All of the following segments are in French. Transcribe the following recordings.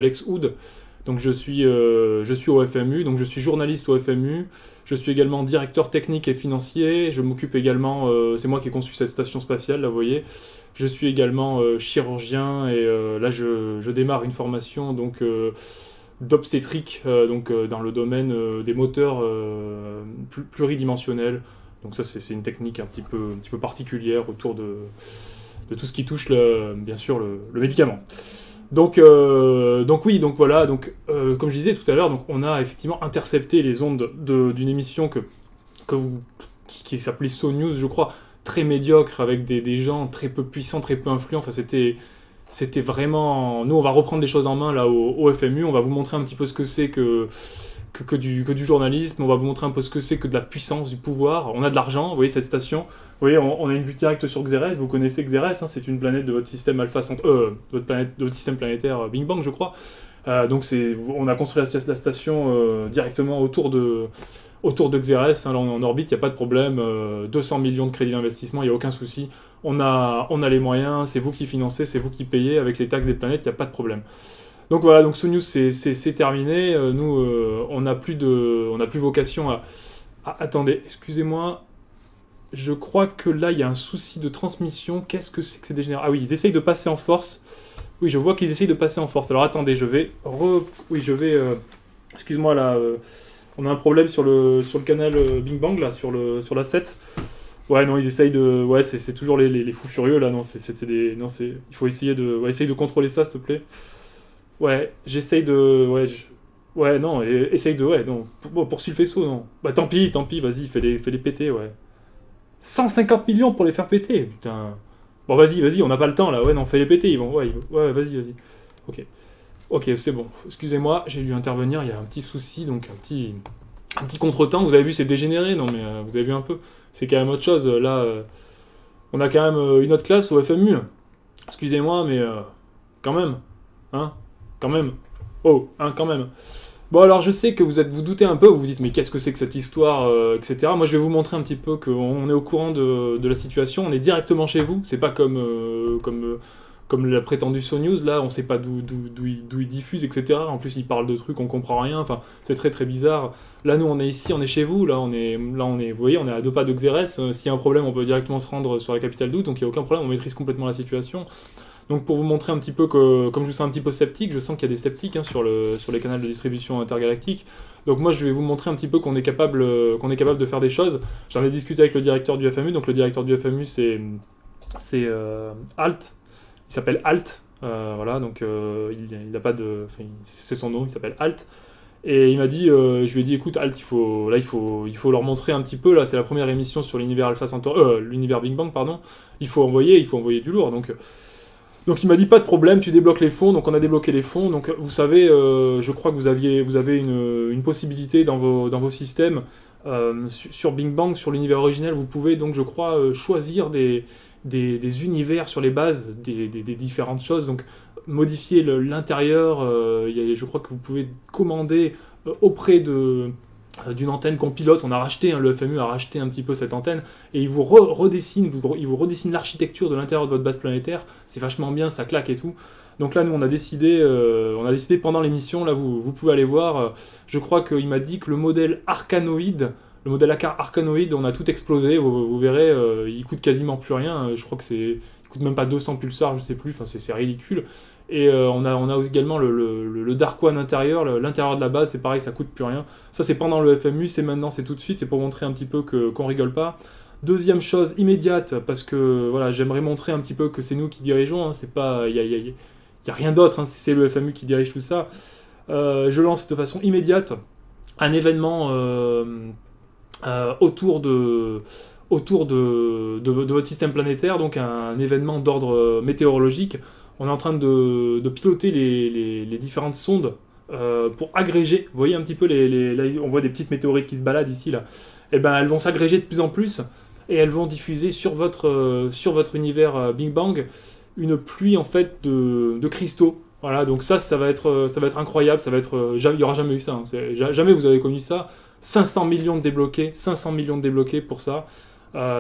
Alex Hood. Donc je suis au FMU, donc je suis journaliste au FMU. Je suis également directeur technique et financier. Je m'occupe également, c'est moi qui ai conçu cette station spatiale, là vous voyez. Je suis également chirurgien et là je démarre une formation donc d'obstétrique dans le domaine des moteurs pluridimensionnels. Donc ça c'est une technique un petit peu particulière autour de tout ce qui touche bien sûr le médicament. Donc oui, donc voilà, comme je disais tout à l'heure, donc on a effectivement intercepté les ondes d'une émission qui s'appelait So News, je crois, très médiocre, avec des gens très peu puissants, très peu influents. Enfin, c'était vraiment... Nous, on va reprendre les choses en main là au FMU, on va vous montrer un petit peu ce que c'est que du journalisme, on va vous montrer un peu ce que c'est que de la puissance, du pouvoir. On a de l'argent, vous voyez cette station, vous voyez, on a une vue directe sur Xérès, vous connaissez Xérès, hein, c'est une planète de votre système Alpha de votre système planétaire Big Bang, je crois. On a construit la station directement autour de Xérès, hein, là on est en orbite, il n'y a pas de problème, 200 millions de crédits d'investissement, il n'y a aucun souci. On a les moyens, c'est vous qui financez, c'est vous qui payez, avec les taxes des planètes, il n'y a pas de problème. Donc voilà, donc ce news c'est terminé. Nous, on n'a plus vocation à... attendez, excusez-moi. Je crois que là, il y a un souci de transmission. Qu'est-ce que c'est que ces dégénérés? Ah oui, ils essayent de passer en force. Oui, je vois qu'ils essayent de passer en force. Alors attendez, Oui, je vais... Excuse-moi, là, on a un problème sur le canal Bing Bang, là, sur la 7. Ouais, non, ils essayent de... Ouais, c'est toujours les fous furieux, là. Non, Non, c'est... Il faut essayer de... Ouais, essaye de contrôler ça, s'il te plaît. Ouais, j'essaye de... Ouais, non, essaye de... Ouais, non. Poursuis le faisceau, non. Bah tant pis, vas-y, fais-les péter, ouais. 150 millions pour les faire péter, putain. Bon, vas-y, on n'a pas le temps, là. Ouais, non, fais-les péter, ils vont... Ouais, vas-y. Ok. Ok, c'est bon. Excusez-moi, j'ai dû intervenir, il y a un petit souci, donc un petit contretemps. Vous avez vu, c'est dégénéré, non, mais vous avez vu un peu. C'est quand même autre chose. Là, on a quand même une autre classe au FMU. Excusez-moi, mais quand même. Hein? Quand même. Oh, hein, quand même. Bon, alors je sais que vous doutez un peu, vous vous dites, mais qu'est-ce que c'est que cette histoire, etc. Moi, je vais vous montrer un petit peu qu'on est au courant de la situation, on est directement chez vous, c'est pas comme la prétendue So News, là, on sait pas d'où il diffuse, etc. En plus, il parle de trucs, on comprend rien, enfin, c'est très très bizarre. Là, nous, on est ici, on est chez vous, vous voyez, on est à 2 pas de Xérès, s'il y a un problème, on peut directement se rendre sur la capitale d'Août, donc il n'y a aucun problème, on maîtrise complètement la situation. Donc pour vous montrer un petit peu que, comme je vous sens un petit peu sceptique, je sens qu'il y a des sceptiques hein, sur les canaux de distribution intergalactique. Donc moi je vais vous montrer un petit peu qu'on est capable de faire des choses. J'en ai discuté avec le directeur du FMU, donc le directeur du FMU c'est Alt, il s'appelle Alt, voilà, donc il n'a pas de... Enfin, c'est son nom, il s'appelle Alt. Et il m'a dit, je lui ai dit, écoute, Alt, il faut leur montrer un petit peu, là, c'est la première émission sur l'univers Alpha Centauri, l'univers Big Bang, pardon, il faut envoyer du lourd, donc il m'a dit pas de problème, tu débloques les fonds, donc on a débloqué les fonds, donc vous savez, je crois que vous avez une possibilité dans vos systèmes, sur Big Bang, sur l'univers originel, vous pouvez donc je crois choisir des univers sur les bases des différentes choses, donc modifier l'intérieur, je crois que vous pouvez commander auprès d'une antenne qu'on pilote, on a racheté, hein, le FMU a racheté un petit peu cette antenne, et il vous redessine l'architecture de l'intérieur de votre base planétaire, c'est vachement bien, ça claque et tout. Donc là, nous, on a décidé pendant l'émission, là, vous pouvez aller voir, je crois qu'il m'a dit que le modèle Arcanoïde, on a tout explosé, vous verrez, il coûte quasiment plus rien, je crois que il coûte même pas 200 pulsars, je sais plus, enfin c'est ridicule. Et on a également le Dark One intérieur, l'intérieur de la base, c'est pareil, ça coûte plus rien. Ça c'est pendant le FMU, c'est maintenant, c'est tout de suite, c'est pour montrer un petit peu qu'on rigole pas. Deuxième chose immédiate, parce que voilà, j'aimerais montrer un petit peu que c'est nous qui dirigeons, hein, c'est pas, y a rien d'autre, hein, c'est le FMU qui dirige tout ça. Je lance de façon immédiate un événement autour de votre système planétaire, donc un événement d'ordre météorologique. On est en train de piloter les différentes sondes pour agréger. Vous voyez un petit peu, là, on voit des petites météorites qui se baladent ici, là. Et ben, elles vont s'agréger de plus en plus et elles vont diffuser sur votre univers Big Bang une pluie en fait de cristaux. Voilà, donc ça va être incroyable, il n'y aura jamais eu ça, hein. Jamais vous avez connu ça. 500 millions de débloqués pour ça.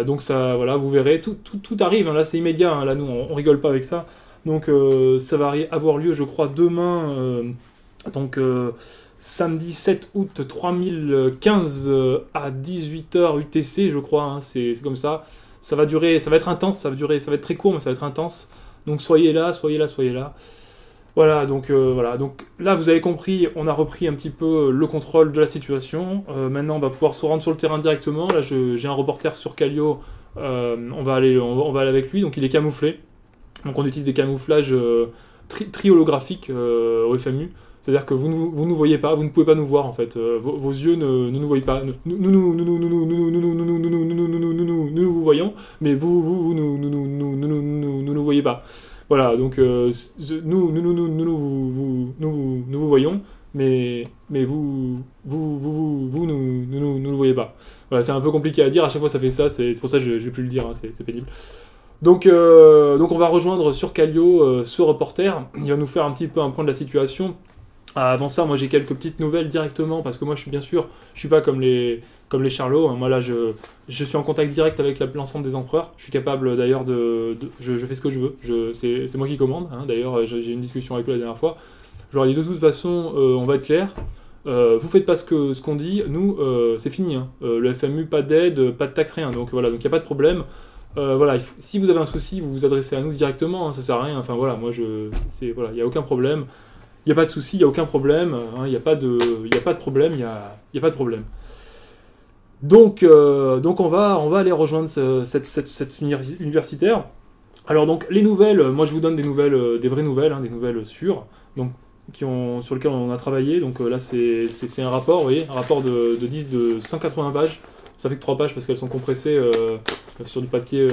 Donc ça, voilà, vous verrez, tout arrive, hein, là c'est immédiat, hein, là nous on rigole pas avec ça. Donc ça va avoir lieu, je crois, demain, donc samedi 7 août 3015 à 18h UTC, je crois, hein, c'est comme ça. Ça va être intense, ça va être très court, mais ça va être intense. Donc soyez là, soyez là, soyez là. Voilà, donc là vous avez compris, on a repris un petit peu le contrôle de la situation. Maintenant on va pouvoir se rendre sur le terrain directement. Là j'ai un reporter sur Kallio, on va aller avec lui, donc il est camouflé. Donc on utilise des camouflages tri-holographiques au FMU. C'est-à-dire que vous ne nous voyez pas, vous ne pouvez pas nous voir en fait. Vos yeux ne nous voient pas. Nous vous voyons, mais vous nous voyez pas. Voilà, donc nous vous voyons, mais vous nous voyez pas. Voilà, c'est un peu compliqué à dire, à chaque fois ça fait ça, c'est pour ça que je vais plus le dire, hein, c'est pénible. Donc on va rejoindre sur Kallio ce reporter, il va nous faire un petit peu un point de la situation. Avant ça, moi j'ai quelques petites nouvelles directement, parce que moi je suis pas comme les Charlots, hein. Moi là je suis en contact direct avec l'ensemble des empereurs, je suis capable d'ailleurs je fais ce que je veux, c'est moi qui commande, hein. D'ailleurs j'ai eu une discussion avec lui la dernière fois, je leur ai dit de toute façon on va être clair, vous faites pas ce qu'on dit, nous c'est fini, hein. Le FMU, pas d'aide, pas de taxe, rien, donc voilà, donc il n'y a pas de problème. Voilà, si vous avez un souci, vous vous adressez à nous directement, hein, ça sert à rien, enfin voilà, moi voilà, il n'y a aucun problème. Il n'y a pas de souci, il n'y a aucun problème, hein, il n'y a pas de problème, il n'y a pas de problème. Donc on va aller rejoindre cette universitaire. Alors donc les nouvelles, moi je vous donne des nouvelles, des vraies nouvelles, hein, des nouvelles sûres, donc, sur lesquelles on a travaillé. Donc là c'est un rapport, vous voyez, un rapport de 180 pages. Ça fait que 3 pages parce qu'elles sont compressées sur du papier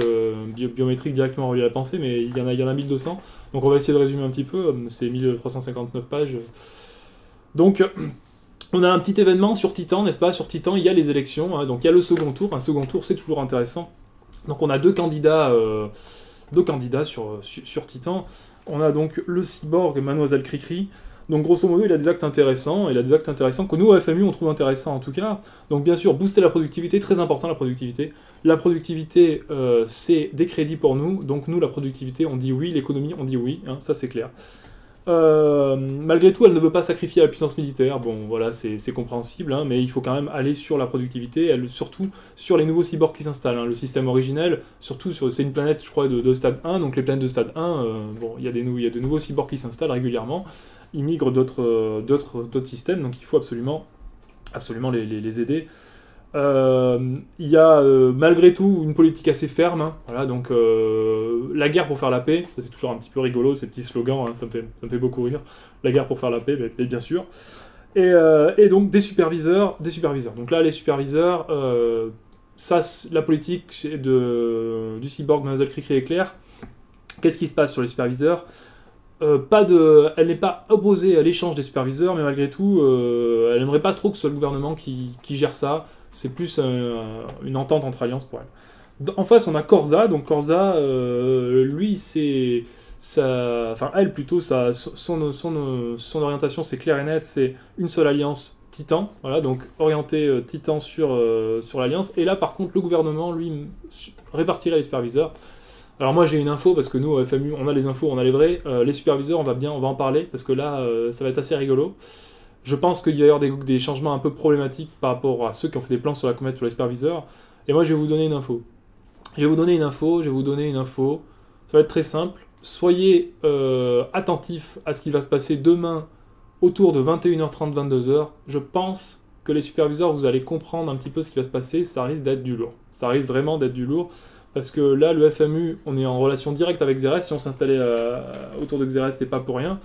biométrique directement relié à la pensée, mais il y en a 1200. Donc on va essayer de résumer un petit peu, c'est 1359 pages. Donc on a un petit événement sur Titan, n'est-ce pas? Sur Titan, il y a les élections, hein, donc il y a le second tour. Un second tour, c'est toujours intéressant. Donc on a deux candidats sur Titan. On a donc le cyborg Mademoiselle Cricri. Donc grosso modo, il a des actes intéressants, que nous, au FMU, on trouve intéressants en tout cas. Donc bien sûr, booster la productivité, très important la productivité. La productivité, c'est des crédits pour nous, donc nous, la productivité, on dit oui, l'économie, on dit oui, hein, ça c'est clair. Malgré tout, elle ne veut pas sacrifier la puissance militaire, bon voilà, c'est compréhensible, hein, mais il faut quand même aller sur la productivité, surtout sur les nouveaux cyborgs qui s'installent, hein. Le système originel, surtout c'est une planète, je crois, de stade 1, donc les planètes de stade 1, bon, il y a de nouveaux cyborgs qui s'installent régulièrement, ils migrent d'autres systèmes, donc il faut absolument les aider. Il y a malgré tout une politique assez ferme, hein, voilà, donc la guerre pour faire la paix, ça c'est toujours un petit peu rigolo, ces petits slogans, hein, ça me fait beaucoup rire, la guerre pour faire la paix, mais bien sûr, et donc des superviseurs, donc là les superviseurs, ça la politique du cyborg Mademoiselle Cricri est claire. Qu'est-ce qui se passe sur les superviseurs? Elle n'est pas opposée à l'échange des superviseurs, mais malgré tout, elle n'aimerait pas trop que ce soit le gouvernement qui gère ça. C'est plus une entente entre alliances pour elle. En face, on a Corza. Donc Corza, lui, elle plutôt, son orientation, c'est clair et net, c'est une seule alliance Titan. Voilà, donc orienté Titan sur l'alliance. Et là, par contre, le gouvernement, lui, répartirait les superviseurs. Alors moi j'ai une info, parce que nous au FMU on a les infos, on a les vrais, les superviseurs on va en parler, parce que là ça va être assez rigolo. Je pense qu'il va y avoir des changements un peu problématiques par rapport à ceux qui ont fait des plans sur la comète sur les superviseurs, et moi je vais vous donner une info. Ça va être très simple, soyez attentifs à ce qui va se passer demain autour de 21h30, 22h, je pense que les superviseurs vous allez comprendre un petit peu ce qui va se passer, ça risque d'être du lourd. Ça risque vraiment d'être du lourd. Parce que là, le FMU, on est en relation directe avec Xerès. Si on s'installait autour de Xerès, c'est pas pour rien.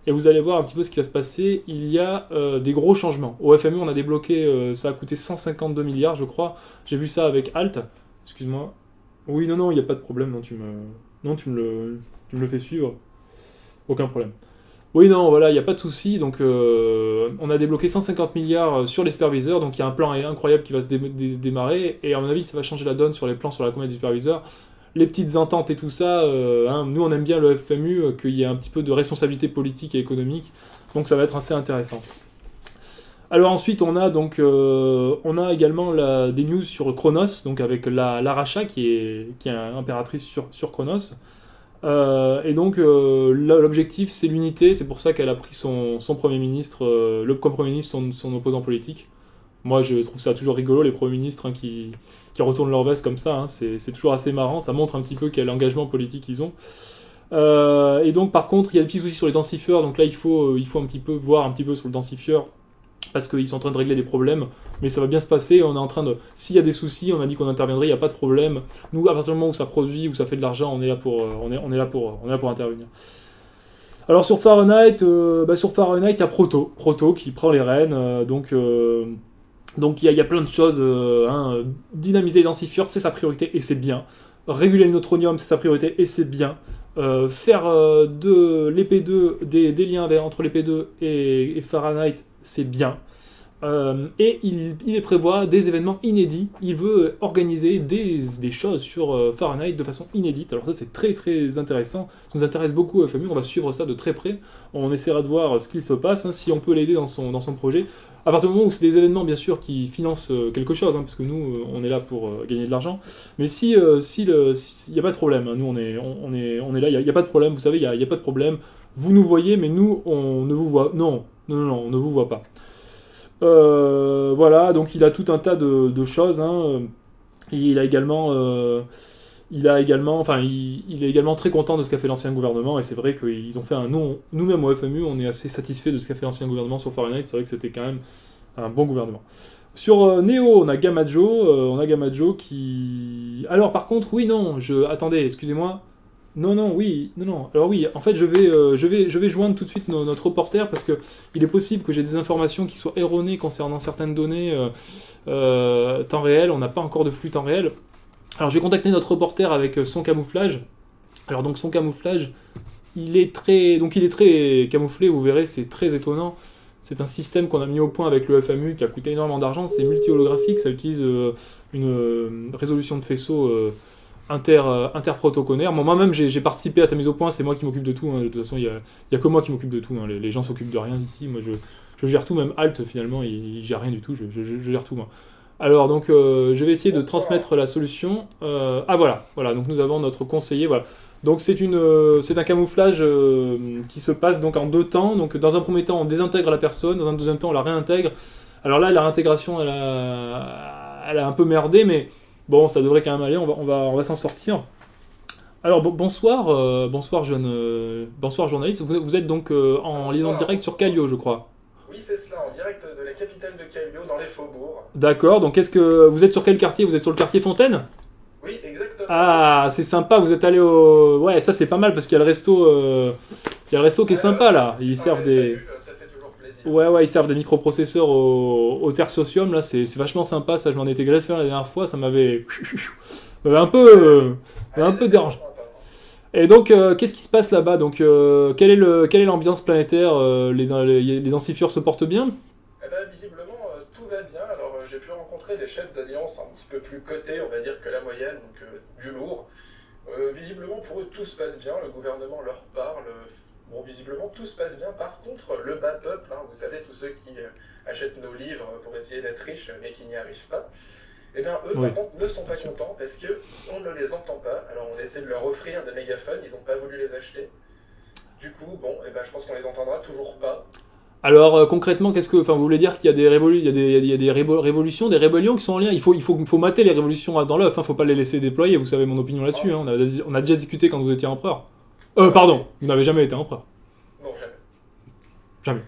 Et vous allez voir un petit peu ce qui va se passer. Il y a des gros changements. Au FMU, on a débloqué, ça a coûté 152 milliards, je crois. J'ai vu ça avec Alt. Excuse-moi. Oui, non, il n'y a pas de problème. Non, tu me le fais suivre. Aucun problème. Oui, non, voilà, il n'y a pas de souci. Donc, on a débloqué 150 milliards sur les superviseurs. Donc, il y a un plan incroyable qui va se démarrer. Et à mon avis, ça va changer la donne sur les plans sur la comète des superviseurs. Les petites ententes et tout ça, hein, nous, on aime bien le FMU, qu'il y ait un petit peu de responsabilité politique et économique. Donc, ça va être assez intéressant. Alors ensuite, on a également des news sur Chronos, donc avec la Racha, qui est impératrice sur Chronos. Et donc l'objectif c'est l'unité, c'est pour ça qu'elle a pris son Premier ministre, comme Premier ministre son opposant politique. Moi je trouve ça toujours rigolo les Premiers ministres hein, qui retournent leur veste comme ça, hein, c'est toujours assez marrant, ça montre un petit peu quel engagement politique ils ont. Et donc par contre il y a des petits soucis sur les densifieurs, donc là il faut un petit peu voir un petit peu sur le densifieur, parce qu'ils sont en train de régler des problèmes, mais ça va bien se passer, on est en train de... S'il y a des soucis, on a dit qu'on interviendrait, il n'y a pas de problème. Nous, à partir du moment où ça produit, où ça fait de l'argent, on est là pour intervenir. Alors sur Fahrenheit, il y a Proto qui prend les rênes, donc il y a plein de choses, hein. Dynamiser les densifieurs, c'est sa priorité, et c'est bien. Réguler le neutronium, c'est sa priorité, et c'est bien. Faire de l'EP2, des liens entre l'EP2 et Fahrenheit, c'est bien. Et il prévoit des événements inédits. Il veut organiser des choses sur Fahrenheit de façon inédite. Alors ça c'est très très intéressant. Ça nous intéresse beaucoup FMU, on va suivre ça de très près. On essaiera de voir ce qu'il se passe, hein, si on peut l'aider dans son projet. À partir du moment où c'est des événements bien sûr qui financent quelque chose, hein, parce que nous on est là pour gagner de l'argent. Mais si il n'y a pas de problème, hein, nous on est là, il n'y a pas de problème, vous savez, il n'y a pas de problème. Vous nous voyez, mais nous on ne vous voit. Non, on ne vous voit pas. Voilà, donc il a tout un tas de choses. Hein. Il est également très content de ce qu'a fait l'ancien gouvernement, et c'est vrai qu'ils ont fait un nom. Nous-mêmes au FMU, on est assez satisfait de ce qu'a fait l'ancien gouvernement sur Fahrenheit. C'est vrai que c'était quand même un bon gouvernement. Sur Neo, on a Gamajo qui. Alors par contre, oui, non, attendez, excusez-moi. Non. Alors oui, en fait, je vais joindre tout de suite notre reporter parce que il est possible que j'ai des informations qui soient erronées concernant certaines données temps réel. On n'a pas encore de flux temps réel. Alors je vais contacter notre reporter avec son camouflage. Alors donc son camouflage, il est très camouflé. Vous verrez, c'est très étonnant. C'est un système qu'on a mis au point avec le FMU qui a coûté énormément d'argent. C'est multi-holographique, ça utilise une résolution de faisceau interprotoconaire. Moi-même, j'ai participé à sa mise au point, c'est moi qui m'occupe de tout. Hein. De toute façon, il y a que moi qui m'occupe de tout. Hein. Les gens s'occupent de rien ici. Moi, je gère tout, même Alt, finalement, il gère rien du tout. Je gère tout, moi. Alors, donc, je vais essayer de transmettre la solution. Voilà, donc nous avons notre conseiller, voilà. Donc, c'est un camouflage qui se passe donc en deux temps. Donc, dans un premier temps, on désintègre la personne. Dans un deuxième temps, on la réintègre. Alors là, la réintégration, elle a un peu merdé, mais... Bon, ça devrait quand même aller, on va s'en sortir. Alors, bonsoir journaliste. Vous êtes donc en liaison directe sur Kallio, je crois. Oui, c'est cela, en direct de la capitale de Kallio, dans les faubourgs. D'accord, donc vous êtes sur quel quartier? Vous êtes sur le quartier Fontaine? Oui, exactement. Ah, c'est sympa, vous êtes allé au... Ouais, ça c'est pas mal, parce qu'il y a le resto qui est sympa, là. Ils servent des... Ça fait toujours plaisir. Ouais, ils servent des microprocesseurs au tertium, là, c'est vachement sympa, ça, je m'en étais greffé la dernière fois, ça m'avait un peu dérangé. Et donc, qu'est-ce qui se passe là-bas? Donc, quelle est l'ambiance planétaire? Les densifieurs se portent bien? Eh ben, visiblement, tout va bien. Alors, j'ai pu rencontrer des chefs d'alliance un petit peu plus cotés, on va dire, que la moyenne, donc du lourd. Visiblement, pour eux, tout se passe bien, le gouvernement leur parle. Bon, visiblement, tout se passe bien. Par contre, le bas peuple, hein, vous savez, tous ceux qui achètent nos livres pour essayer d'être riches, mais qui n'y arrivent pas, eh bien, eux, par contre, ne sont pas contents parce qu'on ne les entend pas. Alors, on essaie de leur offrir des mégaphones, ils n'ont pas voulu les acheter. Du coup, bon, eh ben, je pense qu'on les entendra toujours pas. Alors, concrètement, vous voulez dire qu'il y a des révolutions, des rébellions qui sont en lien? Il faut mater les révolutions dans l'œuf, hein, faut pas les laisser déployer, vous savez mon opinion là-dessus, hein, on a déjà discuté quand vous étiez empereur. Pardon, vous n'avez jamais été empereur. Non, jamais. Jamais.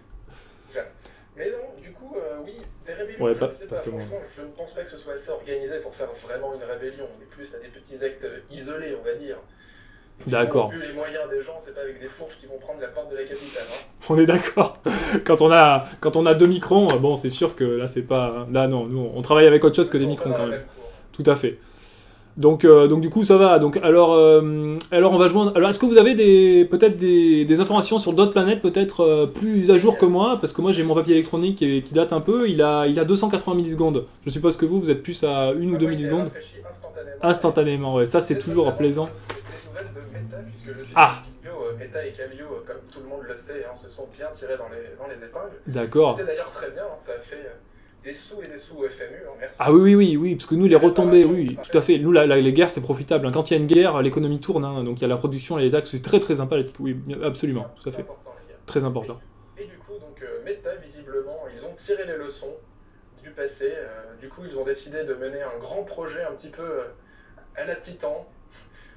Mais non, du coup, oui, des rébellions, Ouais, je ne sais pas. Franchement, je ne pense pas que ce soit assez organisé pour faire vraiment une rébellion. On est plus à des petits actes isolés, on va dire. D'accord. Vu les moyens des gens, c'est pas avec des fourches qui vont prendre la porte de la capitale. Hein. On est d'accord. Quand on a 2 microns, bon, c'est sûr que là, c'est pas... Là, non, nous, on travaille avec autre chose que des microns, quand même. Tout à fait. Donc du coup, ça va. Donc, alors, on va joindre... Alors, est-ce que vous avez peut-être des informations sur d'autres planètes, peut-être plus à jour que moi? Parce que moi, j'ai mon papier électronique qui date un peu. Il a 280 millisecondes. Je suppose que vous êtes plus à 1 ou 2 millisecondes. Instantanément, ouais. Ça, c'est toujours plaisant. Puisque je suis Meta et Kallio, comme tout le monde le sait, hein, se sont bien tirés dans les épingles. D'accord. C'était d'ailleurs très bien, hein, ça a fait des sous et des sous au FMU, hein, merci. Ah oui, parce que nous, les retombées, oui, c'est tout à fait. Nous, les guerres, c'est profitable, hein. Quand il y a une guerre, l'économie tourne, hein. Donc il y a la production et les taxes, c'est très très sympathique, oui, absolument, tout à C'est fait. important, les gars. Très important. Et du coup, donc, Meta, visiblement, ils ont tiré les leçons du passé. Du coup, ils ont décidé de mener un grand projet un petit peu à la Titan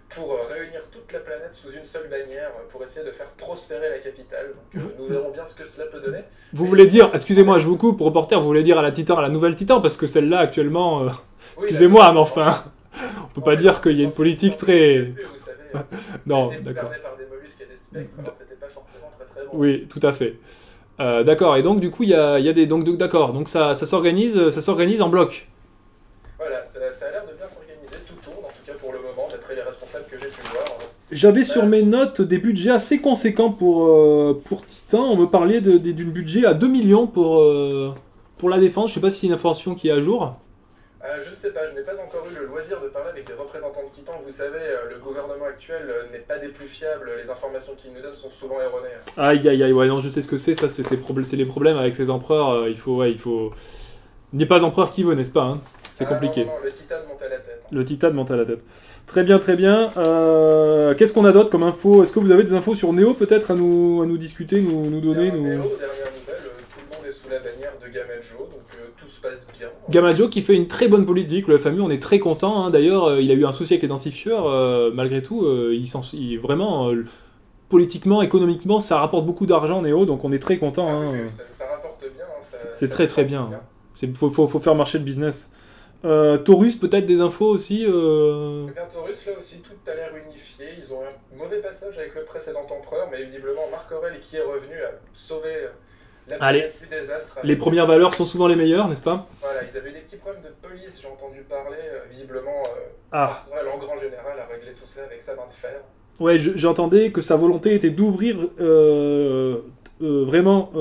pour réunir toute la planète sous une seule bannière pour essayer de faire prospérer la capitale. Donc, nous verrons bien ce que cela peut donner. Vous voulez dire, excusez-moi, je vous coupe, reporter, vous voulez dire à la Titan, à la nouvelle Titan, parce que celle-là, actuellement, Oui, excusez-moi, mais enfin, on peut pas dire qu'il y a une politique très... Vous savez, Non, c'était d'accord. gouverné par des mollusques et des spectres, alors c'était pas forcément très très bon. Oui, tout à fait. D'accord, et donc du coup, il y a des... Donc, d'accord, donc ça s'organise en bloc. Voilà, ça a l'air de bien s'organiser, tout tourne, en tout cas pour le moment, d'après les responsables que j'ai pu voir. J'avais sur mes notes des budgets assez conséquents pour Titan. On me parlait d'une budget à 2 millions pour la défense. Je sais pas si c'est une information qui est à jour. Je ne sais pas, je n'ai pas encore eu le loisir de parler avec des représentants de Titan. Vous savez, le gouvernement actuel n'est pas des plus fiables, les informations qu'il nous donnent sont souvent erronées. Aïe, ouais, non, je sais ce que c'est, ça, c'est les problèmes avec ces empereurs, il faut... Il n'est pas empereur qui veut, n'est-ce pas, hein. C'est compliqué. Non, le Titan monte à la tête. Le Titan monte à la tête. Très bien, très bien. Qu'est-ce qu'on a d'autre comme info? Est-ce que vous avez des infos sur Neo, peut-être, à nous discuter, nous donner Neo, dernière nouvelle, tout le monde est sous la bannière de Gamajo, donc tout se passe bien. Gamajo qui fait une très bonne politique, le FMU, on est très content, hein. D'ailleurs, il a eu un souci avec les densifieurs, malgré tout, vraiment... politiquement, économiquement, ça rapporte beaucoup d'argent, Neo, donc on est très content. Hein. Ça rapporte bien. Hein, c'est très très bien. Faut faire marcher le business. Taurus, peut-être des infos aussi Bien, Taurus, là aussi, tout a l'air unifié. Ils ont eu un mauvais passage avec le précédent empereur, mais visiblement, Marc Aurèle qui est revenu à sauver la planète du désastre. Les premières valeurs sont souvent les meilleures, n'est-ce pas? Voilà, ils avaient eu des petits problèmes de police, j'ai entendu parler. Visiblement, Marc Aurèle, en grand général, a réglé tout ça avec sa main de fer. Ouais, j'entendais que sa volonté était d'ouvrir vraiment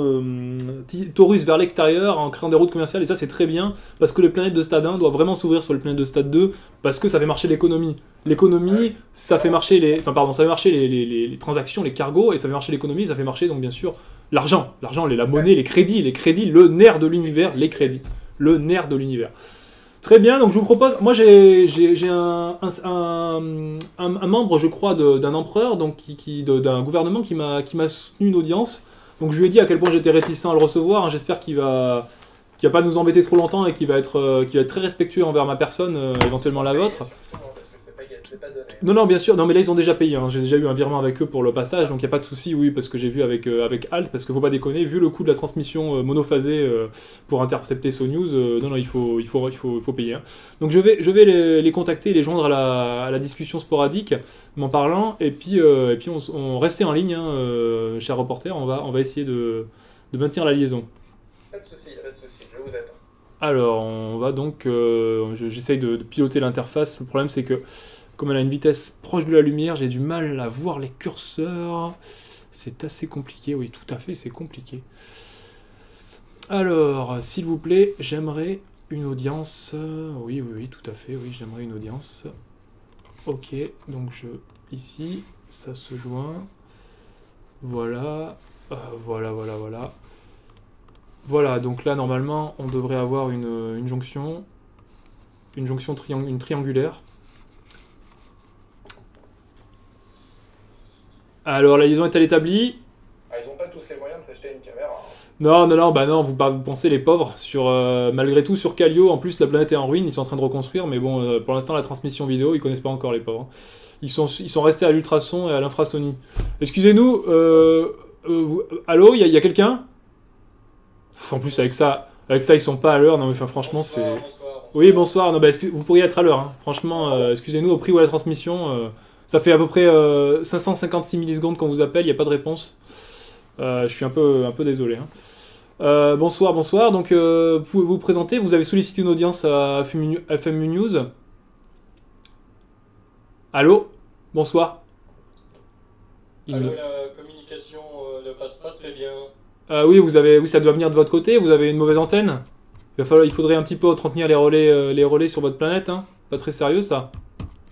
Taurus vers l'extérieur en créant des routes commerciales, et ça c'est très bien parce que les planètes de stade 1 doivent vraiment s'ouvrir sur les planètes de stade 2 parce que ça fait marcher l'économie. L'économie, ça fait marcher les transactions, les cargos, et ça fait marcher l'économie, ça fait marcher donc bien sûr l'argent, la monnaie, les crédits, le nerf de l'univers, les crédits, le nerf de l'univers. Très bien, donc je vous propose, moi j'ai un membre, je crois, d'un empereur, donc d'un gouvernement qui m'a soutenu une audience. Donc je lui ai dit à quel point j'étais réticent à le recevoir, hein. J'espère qu'il va pas nous embêter trop longtemps et qu'il va être très respectueux envers ma personne, éventuellement la vôtre. Non, bien sûr, non, mais là ils ont déjà payé, hein. J'ai déjà eu un virement avec eux pour le passage, donc il n'y a pas de souci, oui, parce que j'ai vu avec Alt, parce qu'il faut pas déconner, vu le coût de la transmission monophasée pour intercepter SoNews, non, il faut payer, hein. Donc je vais les contacter et les joindre à la discussion sporadique, m'en parlant, et puis on restait en ligne, hein, cher reporter, on va essayer de maintenir la liaison. Pas de souci, je vous attends. Alors, on va donc... j'essaye de piloter l'interface. Le problème, c'est que, comme elle a une vitesse proche de la lumière, j'ai du mal à voir les curseurs. C'est assez compliqué, oui, tout à fait, c'est compliqué. Alors, s'il vous plaît, j'aimerais une audience... Oui, tout à fait, oui, j'aimerais une audience. Ok, donc ici, ça se joint. Voilà. Voilà. Voilà, donc là, normalement, on devrait avoir une jonction. Une jonction triangulaire. Alors, la liaison est-elle établie? Ils n'ont pas tous les moyens de s'acheter une caméra. Non, vous pensez les pauvres. Malgré tout, sur Kallio, en plus, la planète est en ruine, ils sont en train de reconstruire, mais bon, pour l'instant, la transmission vidéo, ils connaissent pas encore les pauvres. Ils sont restés à l'ultrason et à l'infrasonie. Excusez-nous, allô, il y a quelqu'un? En plus, avec ça, ils sont pas à l'heure. Non, mais franchement, c'est... Bonsoir. Oui, bonsoir. Non, vous pourriez être à l'heure, hein. Franchement, excusez-nous, au prix où la transmission... ça fait à peu près 556 millisecondes qu'on vous appelle, il n'y a pas de réponse. Je suis un peu désolé, hein. Bonsoir. Donc, vous pouvez vous présenter. Vous avez sollicité une audience à FMU News. Allô? Bonsoir. Allô, la communication ne passe pas très bien. Oui, ça doit venir de votre côté. Vous avez une mauvaise antenne. Il faudrait un petit peu entretenir les relais sur votre planète, hein. Pas très sérieux, ça.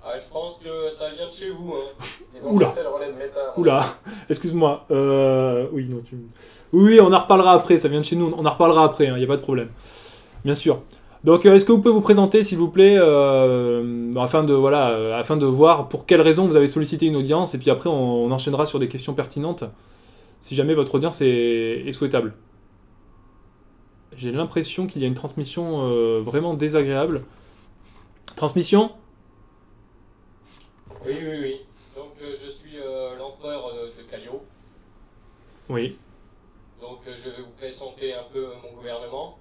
Ah, je pense que ça vient de chez vous, hein. Ils ont passé le relais de Meta. Oula, excuse-moi. Oui, on en reparlera après, ça vient de chez nous, on en reparlera après, il n'y a pas de problème. Bien sûr. Donc, est-ce que vous pouvez vous présenter, s'il vous plaît, afin de, voilà, afin de voir pour quelles raisons vous avez sollicité une audience, et puis après, on enchaînera sur des questions pertinentes, si jamais votre audience est souhaitable. J'ai l'impression qu'il y a une transmission vraiment désagréable. Transmission? Oui, oui, oui. Donc, je suis l'empereur de Kallio. Oui. Donc, je vais vous présenter un peu mon gouvernement.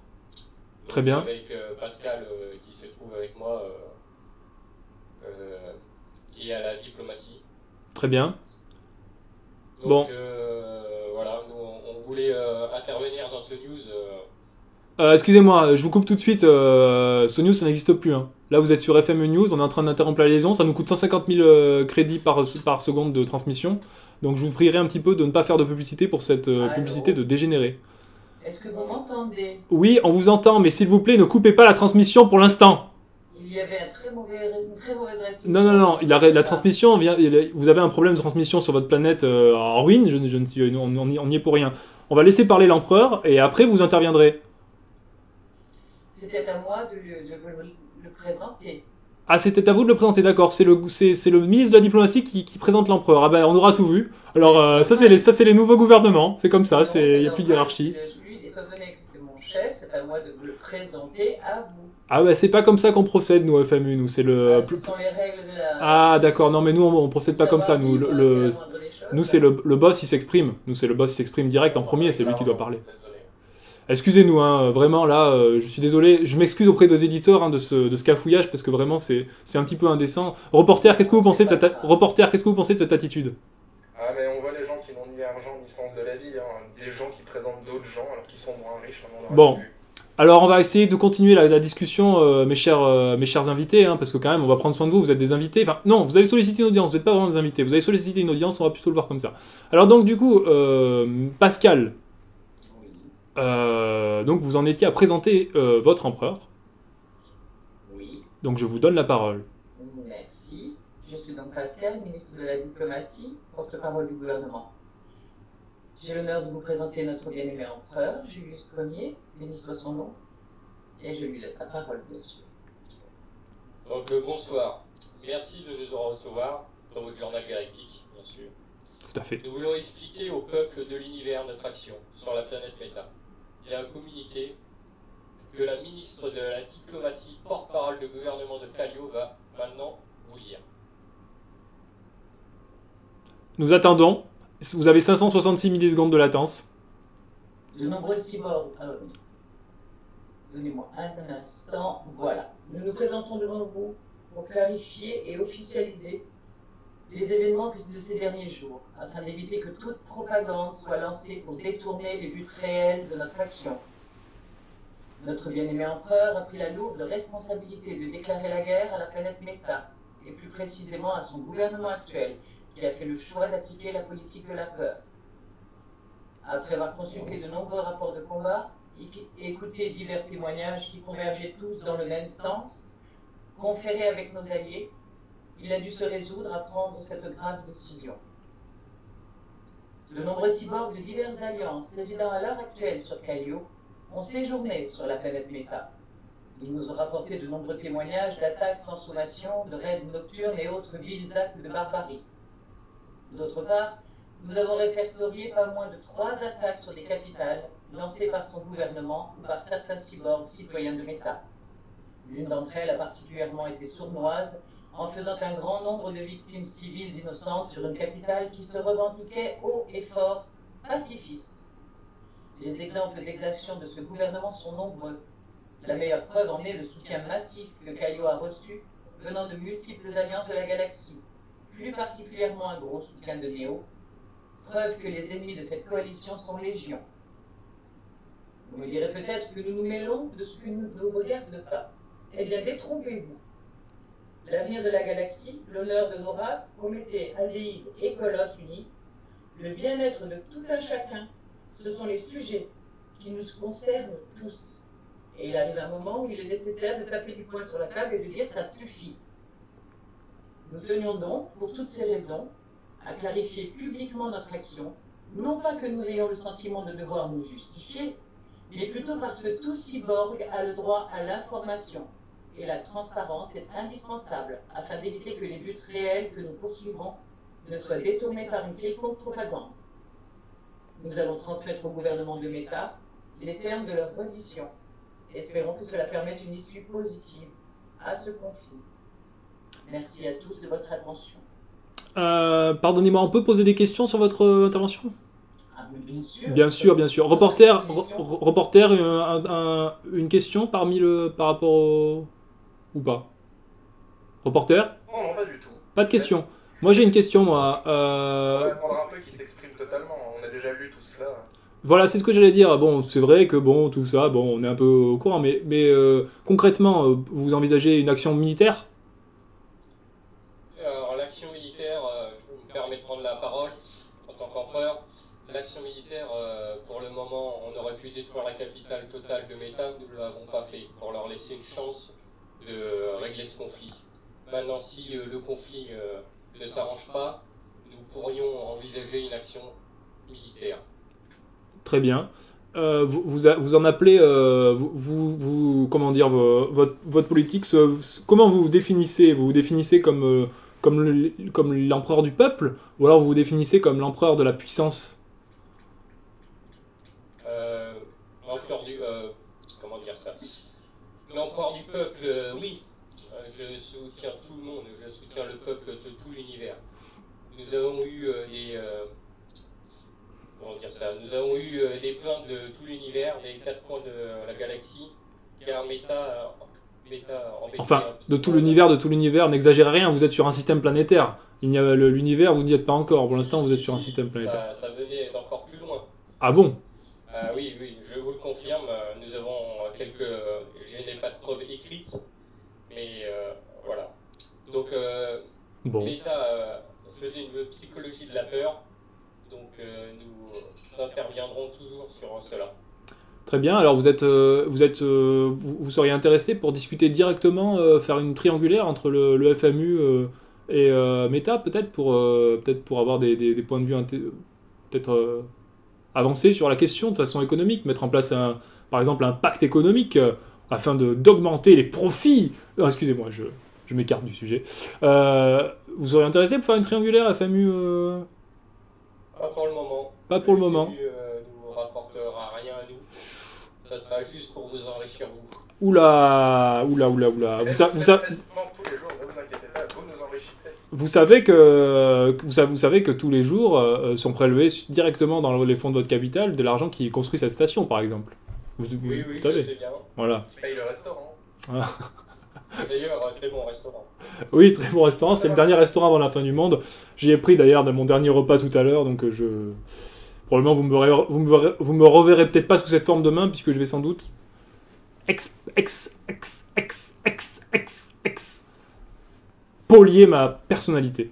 Très bien. Avec Pascal qui se trouve avec moi, qui est à la diplomatie. Très bien. Donc, bon. Voilà, nous on voulait intervenir dans ce news. Excusez-moi, je vous coupe tout de suite. Ce news, ça n'existe plus. Hein. Là, vous êtes sur FME News, on est en train d'interrompre la liaison. Ça nous coûte 150 000 crédits par seconde de transmission. Donc, je vous prierai un petit peu de ne pas faire de publicité pour cette publicité de dégénéré. Est-ce que vous m'entendez? Oui, on vous entend, mais s'il vous plaît, ne coupez pas la transmission pour l'instant. Il y avait une très mauvaise réception. Non, la transmission, vous avez un problème de transmission sur votre planète en ruine, on n'y est pour rien. On va laisser parler l'empereur, et après vous interviendrez. C'était à moi de le présenter. Ah, c'était à vous de le présenter, d'accord. C'est le ministre de la diplomatie qui présente l'empereur. Ah ben, on aura tout vu. Alors, ça, c'est les nouveaux gouvernements. C'est comme ça, il n'y a plus de hiérarchie. Étant donné que c'est mon chef, c'est à moi de le présenter à vous. Ah ouais, c'est pas comme ça qu'on procède, nous, FMU. Nous, c'est le... ce sont les règles de la... Ah, d'accord. Non, mais nous, on procède pas comme ça. Nous, c'est le boss, il s'exprime. Nous, c'est le boss, il s'exprime direct en premier. C'est lui qui doit parler. Excusez-nous, hein, vraiment, là, je suis désolé. Je m'excuse auprès des éditeurs de ce cafouillage, parce que vraiment, c'est un petit peu indécent. Reporter, qu'est-ce que vous pensez de cette attitude? Ah, mais on voit les gens qui n'ont ni argent ni sens de la vie, hein. Des gens qui présentent d'autres gens alors qu'ils sont moins riches. Bon, alors on va essayer de continuer la discussion, mes chers invités, hein, parce que quand même, on va prendre soin de vous, vous êtes des invités. Enfin, non, vous avez sollicité une audience, vous n'êtes pas vraiment des invités, vous avez sollicité une audience, on va plutôt le voir comme ça. Alors donc, du coup, Pascal... donc vous en étiez à présenter votre empereur. Oui. Donc je vous donne la parole. Merci. Je suis donc Pascal, ministre de la diplomatie, porte-parole du gouvernement. J'ai l'honneur de vous présenter notre bien-aimé empereur, Julius Ier, béni soit son nom, et je lui laisse la parole, bien sûr. Donc bonsoir. Merci de nous en recevoir dans votre journal galactique, bien sûr. Tout à fait. Nous voulons expliquer au peuple de l'univers notre action sur la planète Méta. Il y a un communiqué que la ministre de la diplomatie, porte-parole du gouvernement de Kallio, va maintenant vous lire. Nous attendons. Vous avez 566 millisecondes de latence. De nombreux cyborgs. Donnez-moi un instant. Voilà. Nous nous présentons devant vous pour clarifier et officialiser les événements de ces derniers jours, afin d'éviter que toute propagande soit lancée pour détourner les buts réels de notre action. Notre bien-aimé empereur a pris la lourde responsabilité de déclarer la guerre à la planète Méta, et plus précisément à son gouvernement actuel, qui a fait le choix d'appliquer la politique de la peur. Après avoir consulté de nombreux rapports de combat, et écouté divers témoignages qui convergeaient tous dans le même sens, conféré avec nos alliés, il a dû se résoudre à prendre cette grave décision. De nombreux cyborgs de diverses alliances résidant à l'heure actuelle sur Kallio ont séjourné sur la planète Méta. Ils nous ont rapporté de nombreux témoignages d'attaques sans sommation, de raids nocturnes et autres vils actes de barbarie. D'autre part, nous avons répertorié pas moins de 3 attaques sur des capitales lancées par son gouvernement ou par certains cyborgs citoyens de Méta. L'une d'entre elles a particulièrement été sournoise, en faisant un grand nombre de victimes civiles innocentes sur une capitale qui se revendiquait haut et fort pacifiste. Les exemples d'exaction de ce gouvernement sont nombreux. La meilleure preuve en est le soutien massif que Kallio a reçu venant de multiples alliances de la galaxie, plus particulièrement un gros soutien de Néo, preuve que les ennemis de cette coalition sont légion. Vous me direz peut-être que nous nous mêlons de ce que nous ne regarde pas. Eh bien, détrompez-vous. L'avenir de la galaxie, l'honneur de nos races, Prométhée, Aldeide et Colosse unis, le bien-être de tout un chacun, ce sont les sujets qui nous concernent tous. Et il arrive un moment où il est nécessaire de taper du poing sur la table et de dire « ça suffit ». Nous tenions donc, pour toutes ces raisons, à clarifier publiquement notre action, non pas que nous ayons le sentiment de devoir nous justifier, mais plutôt parce que tout cyborg a le droit à l'information. Et la transparence est indispensable afin d'éviter que les buts réels que nous poursuivons ne soient détournés par une quelconque propagande. Nous allons transmettre au gouvernement de Meta les termes de leur reddition. Espérons que cela permette une issue positive à ce conflit. Merci à tous de votre attention. Pardonnez-moi, on peut poser des questions sur votre intervention? Ah, mais bien sûr. Bien sûr, bien sûr. Reporter, une question par rapport au... Ou pas? Reporter? Non, non, pas du tout. Pas de question. Moi j'ai une question, moi. On va attendre un peu qu'il s'exprime totalement. On a déjà lu tout cela. Voilà, c'est ce que j'allais dire. Bon, c'est vrai que bon, tout ça, bon, on est un peu au courant, mais concrètement, vous envisagez une action militaire? Alors, l'action militaire, je me permets de prendre la parole en tant qu'empereur. L'action militaire, pour le moment, on aurait pu détruire la capitale totale de Meta, nous ne l'avons pas fait, pour leur laisser une chance de régler ce conflit. Maintenant, si le conflit ne s'arrange pas, nous pourrions envisager une action militaire. Très bien. Vous en appelez, comment dire, votre politique, comment vous vous définissez? Vous vous définissez comme l'empereur du peuple, ou alors vous vous définissez comme l'empereur de la puissance? L'empereur du... comment dire ça? L'empereur du peuple, oui. Je soutiens tout le monde, je soutiens le peuple de tout l'univers. Nous avons eu comment dire ça? Nous avons eu des plaintes de tout l'univers, des 4 coins de la galaxie, car Meta Enfin, de tout l'univers, n'exagérez rien, vous êtes sur un système planétaire. L'univers, vous n'y êtes pas encore. Pour l'instant, vous êtes sur un système planétaire. Ça venait d'encore plus loin. Ah bon? Oui, je vous le confirme. Nous avons quelques... je n'ai pas de preuves écrites, mais voilà. Donc, Bon. Meta faisait une psychologie de la peur, donc nous interviendrons toujours sur cela. Très bien, alors vous seriez intéressé pour discuter directement, faire une triangulaire entre le FMU et Meta, peut-être pour avoir des points de vue peut-être avancés sur la question de façon économique, mettre en place par exemple un pacte économique afin d'augmenter les profits. Excusez-moi, je m'écarte du sujet. Vous seriez intéressé pour faire une triangulaire FMU Pas pour le moment. Pas pour le moment. Ne nous rapportera rien à nous. Ça sera juste pour vous enrichir, vous. Oula. Tous les jours, ne vous inquiétez pas, vous nous enrichissez. Vous savez que tous les jours sont prélevés directement dans les fonds de votre capital de l'argent qui construit cette station, par exemple. Vous savez. Je sais bien. Voilà. Qui paye le restaurant. Voilà. D'ailleurs, très bon restaurant. Oui, très bon restaurant. C'est le dernier restaurant avant la fin du monde. J'y ai pris d'ailleurs dans mon dernier repas tout à l'heure, donc probablement vous me reverrez peut-être pas sous cette forme demain, puisque je vais sans doute polier ma personnalité.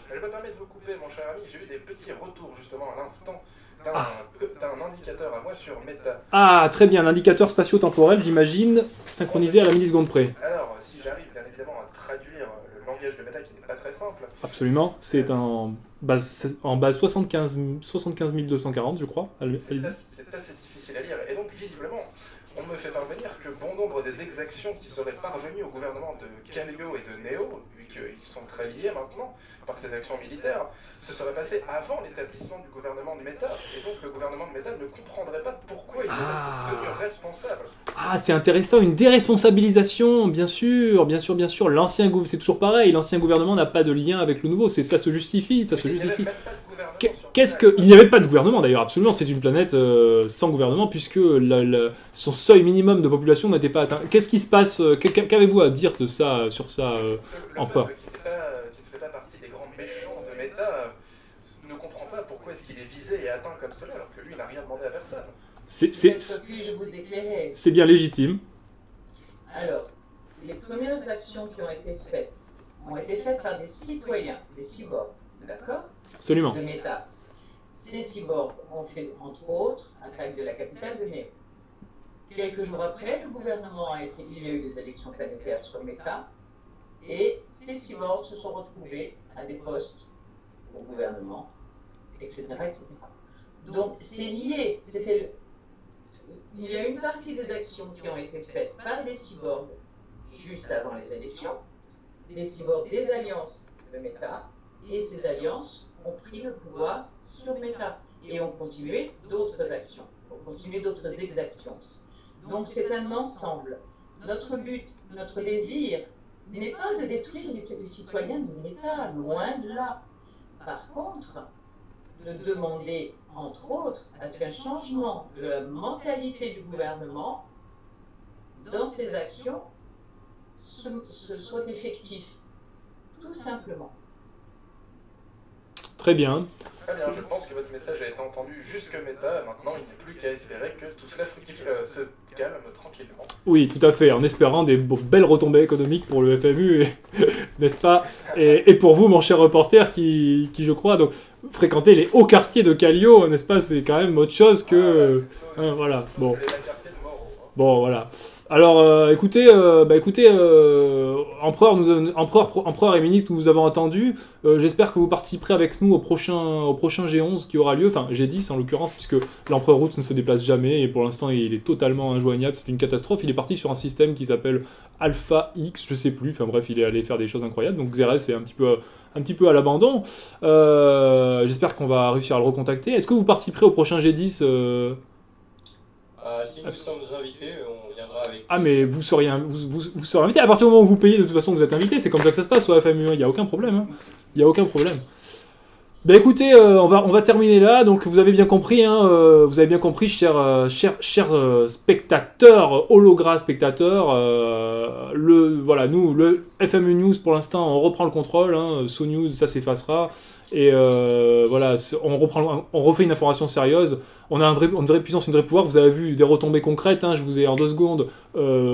Je me permets de vous couper, mon cher ami. J'ai eu des petits retours justement à l'instant d'un indicateur à moi sur Meta. Ah, très bien, l'indicateur spatio-temporel, j'imagine, synchronisé à la milliseconde près. Alors, si j'arrive bien évidemment à traduire le langage de Meta qui n'est pas très simple. Absolument, c'est en base 75 240, je crois. C'est assez difficile à lire. Et donc, visiblement, on me fait parvenir que bon nombre des exactions qui seraient parvenues au gouvernement de Kallio et de Neo, vu qu'ils sont très liés maintenant par ces actions militaires, se seraient passées avant l'établissement du gouvernement de Meta. Et donc, le gouvernement de Meta ne comprendrait pas pourquoi il devait être tenu responsable. Ah, c'est intéressant, une déresponsabilisation, bien sûr. C'est toujours pareil, l'ancien gouvernement n'a pas de lien avec le nouveau, ça se justifie, Il n'y avait même pas de gouvernement Il n'y avait pas de gouvernement d'ailleurs, absolument, c'est une planète sans gouvernement, puisque son seuil minimum de population n'était pas atteint. Qu'est-ce qui se passe? Qu'avez-vous à dire de ça, sur ça, empereur? Qui ne fait pas partie des grands méchants de Meta ne comprend pas pourquoi est-ce qu'il est visé et atteint comme cela, alors que lui n'a rien demandé à personne. C'est bien légitime. Alors, les premières actions qui ont été faites par des citoyens, des cyborgs, d'accord? Absolument. De Meta. Ces cyborgs ont fait, entre autres, attaque de la capitale de Neo. Quelques jours après, il y a eu des élections planétaires sur Meta, et ces cyborgs se sont retrouvés à des postes au gouvernement, etc. etc. Donc c'est lié. il y a une partie des actions qui ont été faites par des cyborgs juste avant les élections, des cyborgs des alliances de Meta, et ces alliances ont pris le pouvoir sur Meta et ont continué d'autres actions, ont continué d'autres exactions. Donc c'est un ensemble. Notre but, notre désir n'est pas de détruire les citoyens de Meta, loin de là. Par contre, de demander, entre autres, à ce qu'un changement de la mentalité du gouvernement dans ses actions soit effectif, tout simplement. Très bien. Très bien, je pense que votre message a été entendu jusque Meta. Maintenant, il n'est plus qu'à espérer que tout cela se calme tranquillement. Oui, tout à fait, en espérant des belles retombées économiques pour le FMU, n'est-ce pas, et pour vous, mon cher reporter, qui je crois, donc, fréquentez les hauts quartiers de Kallio, n'est-ce pas, c'est quand même autre chose que... voilà, bon. Bon, voilà. Alors, écoutez, empereur et ministre, nous vous avons entendu. J'espère que vous participerez avec nous au prochain G11 qui aura lieu, enfin G10 en l'occurrence, puisque l'empereur Roots ne se déplace jamais et pour l'instant il est totalement injoignable, c'est une catastrophe. Il est parti sur un système qui s'appelle Alpha X, je sais plus, enfin bref, il est allé faire des choses incroyables, donc Xerès est un petit peu à l'abandon. J'espère qu'on va réussir à le recontacter. Est-ce que vous participerez au prochain G10 Si nous sommes invités, on viendra avec... Ah mais vous serez invité, à partir du moment où vous payez, de toute façon vous êtes invité, c'est comme ça que ça se passe au FMU, il n'y a aucun problème. Hein. Il n'y a aucun problème. Ben écoutez, on va terminer là, donc vous avez bien compris, chers spectateurs, hologras spectateurs, voilà, nous, le FMU News, pour l'instant, on reprend le contrôle, hein, So News, ça s'effacera, et voilà, on refait une information sérieuse, on a une vraie puissance, une vraie pouvoir, vous avez vu des retombées concrètes, hein, je vous ai en 2 secondes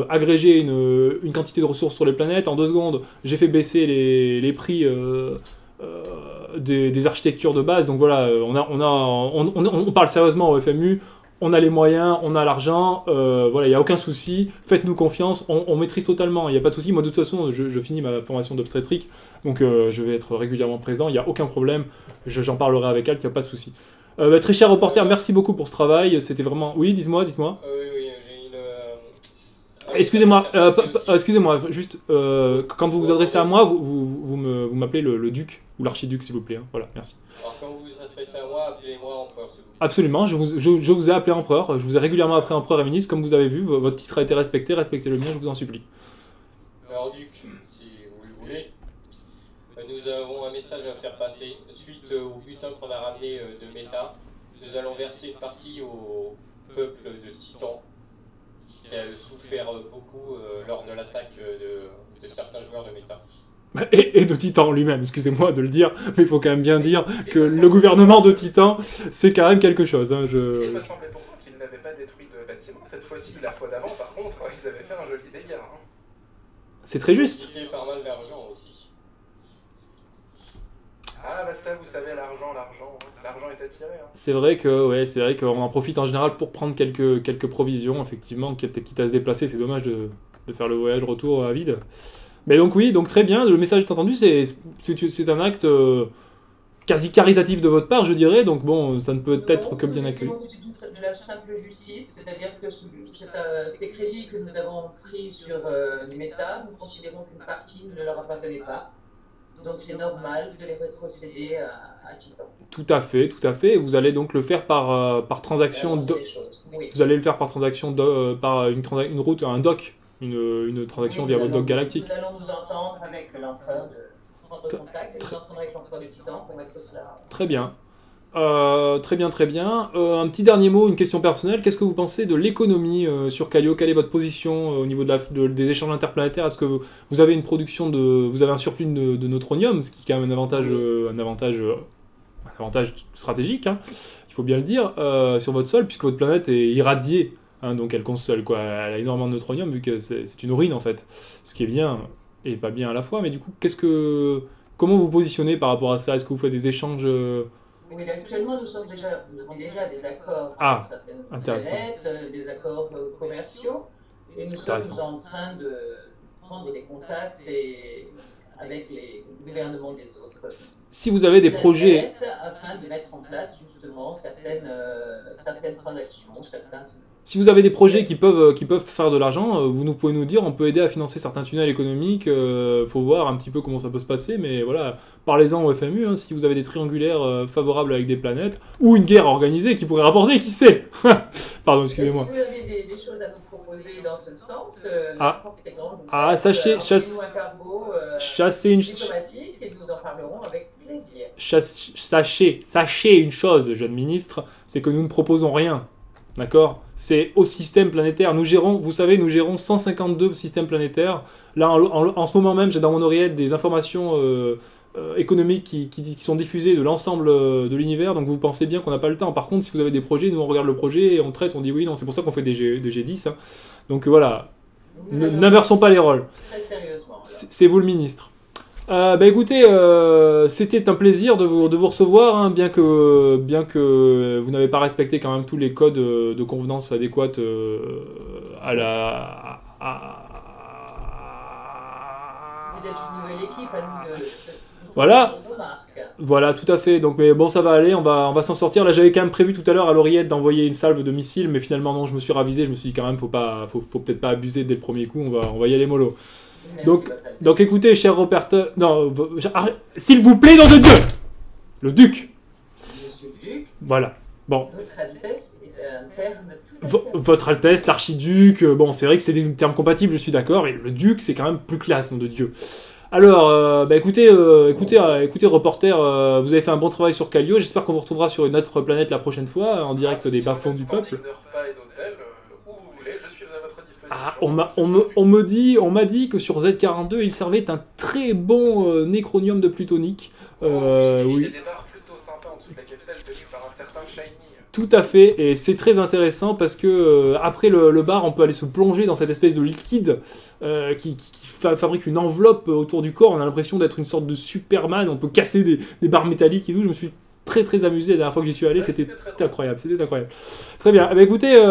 agrégé une quantité de ressources sur les planètes, en 2 secondes, j'ai fait baisser les prix... des architectures de base, donc voilà, on parle sérieusement au FMU, on a les moyens, on a l'argent, voilà, il n'y a aucun souci, faites-nous confiance, on maîtrise totalement, il n'y a pas de souci. Moi de toute façon, je finis ma formation d'obstétrique, donc je vais être régulièrement présent, il n'y a aucun problème, j'en parlerai avec elle, il n'y a pas de souci. Très cher reporter, merci beaucoup pour ce travail, c'était vraiment... Oui, dites-moi. Oui, j'ai une... Excusez-moi, juste, quand vous vous adressez à moi, vous m'appelez le duc, ou l'archiduc s'il vous plaît, hein. Voilà, merci. Alors quand vous vous adressez à moi, appelez-moi empereur s'il vous plaît. Absolument, je vous ai appelé empereur, je vous ai régulièrement appelé empereur et ministre, comme vous avez vu, votre titre a été respecté, respectez le mien, je vous en supplie. Alors duc, si vous le voulez, nous avons un message à faire passer. Suite au butin qu'on a ramené de Meta, nous allons verser une partie au peuple de Titan, qui a souffert beaucoup lors de l'attaque de certains joueurs de Meta. Et de Titan lui-même, excusez-moi de le dire, mais il faut quand même bien dire que le gouvernement de Titan, c'est quand même quelque chose. Hein, Il me semblait pourtant qu'ils n'avaient pas détruit de bâtiment cette fois-ci. La fois d'avant, par contre, ils avaient fait un joli dégât. Hein. C'est très juste. C'était pas mal d'argent aussi. Ah bah ça, vous savez, l'argent est attiré. Hein. C'est vrai qu'on en profite en général pour prendre quelques provisions, effectivement, quitte à se déplacer, c'est dommage de faire le voyage retour à vide. Mais donc oui, donc très bien, le message est entendu, c'est un acte quasi caritatif de votre part, je dirais, donc bon, ça ne peut être que bien accueilli. De la simple justice, c'est-à-dire que ces crédits que nous avons pris sur Meta, nous considérons qu'une partie ne leur appartenait pas. Donc c'est normal de les rétrocéder à Titan. Tout à fait. Vous allez donc le faire par transaction. Oui. Vous allez le faire par transaction par une route, un doc, une transaction via votre doc galactique. Nous allons nous entendre avec l'empereur prendre contact et nous entendre avec l'empereur de Titan pour mettre cela. Très bien. Très bien. Un petit dernier mot, une question personnelle. Qu'est-ce que vous pensez de l'économie sur Kallio? Quelle est votre position au niveau des échanges interplanétaires? Est-ce que vous avez une production vous avez un surplus de neutronium, ce qui est quand même un avantage stratégique, hein, il faut bien le dire, sur votre sol, puisque votre planète est irradiée, hein, donc elle a énormément de neutronium, vu que c'est une urine en fait, ce qui est bien et pas bien à la fois. Mais du coup, comment vous positionnez par rapport à ça? Est-ce que vous faites des échanges Oui, actuellement, nous avons déjà des accords avec certaines intéressant. planètes, des accords commerciaux, et nous sommes en train de prendre des contacts avec les gouvernements des autres. Si vous avez des projets... Afin de mettre en place justement certaines transactions, certains Si vous avez des projets qui peuvent faire de l'argent, vous pouvez nous dire, on peut aider à financer certains tunnels économiques, faut voir un petit peu comment ça peut se passer, mais voilà, parlez-en au FMU, hein, si vous avez des triangulaires favorables avec des planètes, ou une guerre organisée qui pourrait rapporter, qui sait. Pardon, excusez-moi. Si vous avez des choses à nous proposer dans ce sens, Ah. la porte est grande. Ah, sachez, envoyez-nous un cargo chassez une... diplomatique et nous en parlerons avec plaisir. Sachez une chose, jeune ministre, c'est que nous ne proposons rien. D'accord? C'est au système planétaire. Nous gérons, vous savez, nous gérons 152 systèmes planétaires. Là, en ce moment même, j'ai dans mon oreillette des informations économiques qui sont diffusées de l'ensemble de l'univers. Donc vous pensez bien qu'on n'a pas le temps. Par contre, si vous avez des projets, nous on regarde le projet et on traite, on dit oui, non. C'est pour ça qu'on fait des G10. Hein. Donc voilà, n'inversons pas les rôles. Très sérieusement. C'est vous le ministre. Écoutez, c'était un plaisir de vous recevoir, hein, bien que vous n'avez pas respecté quand même tous les codes de convenance adéquates à la... Vous êtes une nouvelle équipe à nous de Voilà. nos marques. Voilà, tout à fait. Donc, mais bon, ça va aller, on va s'en sortir. Là, j'avais quand même prévu tout à l'heure à l'oreillette d'envoyer une salve de missiles, mais finalement non, je me suis ravisé. Je me suis dit quand même, faut peut-être pas abuser dès le premier coup. On va y aller mollo. Merci, Donc écoutez, cher Robert... Non, s'il vous plaît, nom de Dieu! Le duc! Monsieur le Duc, Voilà. Bon. Votre Altesse est un terme tout à fait... Votre Altesse, l'archiduc, bon, c'est vrai que c'est des termes compatibles, je suis d'accord, et le duc, c'est quand même plus classe, nom de Dieu. Alors, écoutez, reporter, vous avez fait un bon travail sur Kallio, j'espère qu'on vous retrouvera sur une autre planète la prochaine fois, en direct des bas-fonds du peuple. Ah, on m'a dit que sur Z42, il servait un très bon nécronium de plutonique. Il y a Oui. des départs plutôt sympas en dessous de la capitale tenus par un certain Shiny. Tout à fait, et c'est très intéressant parce que après le bar, on peut aller se plonger dans cette espèce de liquide qui fabrique une enveloppe autour du corps. On a l'impression d'être une sorte de Superman, on peut casser des barres métalliques et tout. Je me suis très amusé la dernière fois que j'y suis allé, Ouais, c'était très incroyable, c'était incroyable. Très bien, écoutez,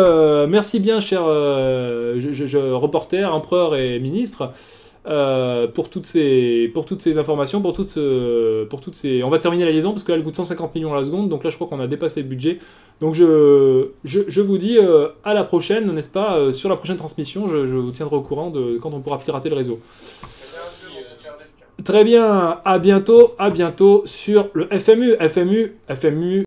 merci bien cher reporter, empereur et ministre. Pour toutes ces informations, pour toutes ces... On va terminer la liaison parce que là elle coûte 150 millions à la seconde, donc là je crois qu'on a dépassé le budget. Donc je vous dis à la prochaine, n'est-ce pas, sur la prochaine transmission, je vous tiendrai au courant de quand on pourra pirater le réseau. Très bien, à bientôt sur le FMU.